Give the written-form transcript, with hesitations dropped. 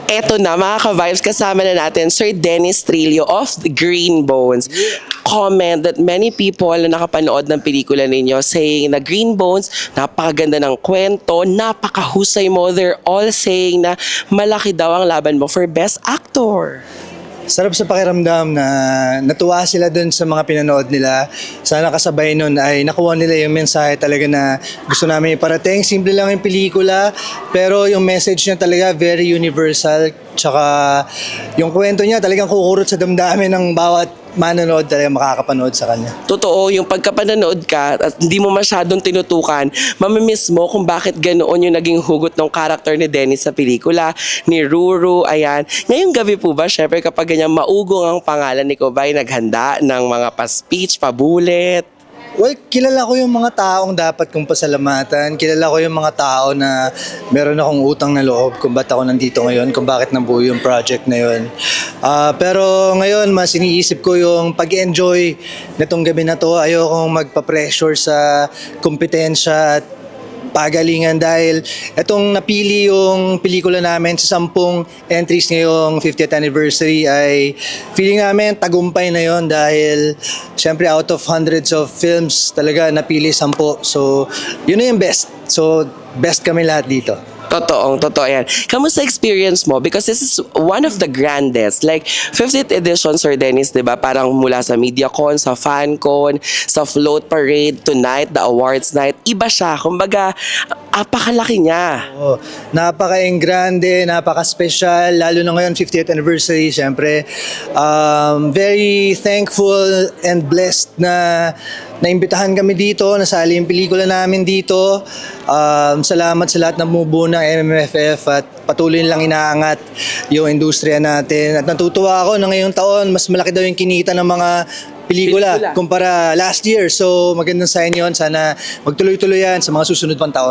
Eto na mga ka-vibes, kasama na natin Sir Dennis Trillo of the Green Bones. Comment that many people na nakapanood ng pelikula ninyo saying na Green Bones, napakaganda ng kwento, napakahusay mo. They're all saying na malaki daw ang laban mo for Best Actor. Sarap sa pakiramdam na natuwa sila dun sa mga pinanood nila. Sana kasabay nun ay nakuha nila yung mensahe talaga na gusto namin iparating. Simple lang yung pelikula, pero yung message niya talaga very universal. Tsaka yung kwento niya talagang kukurot sa damdamin ng bawat manonood, talaga makakapanood sa kanya. Totoo, yung pagkapanood ka at hindi mo masyadong tinutukan, mamimiss mo kung bakit ganoon yung naging hugot ng character ni Dennis sa pelikula, ni Ruru, ayan. Ngayong gabi po ba, syempre kapag ganyan maugong ang pangalan ni Kubay, naghanda ng mga pa-speech, pabulit? Well, kilala ko yung mga taong dapat kong pasalamatan. Kilala ko yung mga tao na meron akong utang na loob kung ba't ako nandito ngayon, kung bakit nabuo yung project na yun. Pero ngayon, mas iniisip ko yung pag-enjoy nitong gabi na to. Ayokong magpa-pressure sa kompetensya at pagalingan dahil itong napili yung pelikula namin sa 10 entries ngayong 50th anniversary ay feeling namin tagumpay na yon dahil syempre out of hundreds of films talaga napili 10. So yun na yung best. So best kami lahat dito. Totoo yan. Kamusta experience mo? Because this is one of the grandest. Like, 50th edition, Sir Dennis, di ba? Parang mula sa MediaCon, sa FanCon, sa Float Parade, tonight, the awards night. Iba siya. Kumbaga, apakalaki niya. Oh, napaka-engrande, napaka-special, lalo na ngayon 50th anniversary, syempre. Very thankful and blessed na naimbitahan kami dito, nasali yung pelikula namin dito. Salamat sa lahat ng bumubuo ng MMFF at patuloy lang inaangat yung industriya natin. At natutuwa ako na ngayong taon, mas malaki daw yung kinita ng mga pelikula kumpara last year. So magandang sign yun. Sana magtuloy-tuloy yan sa mga susunod pang taon.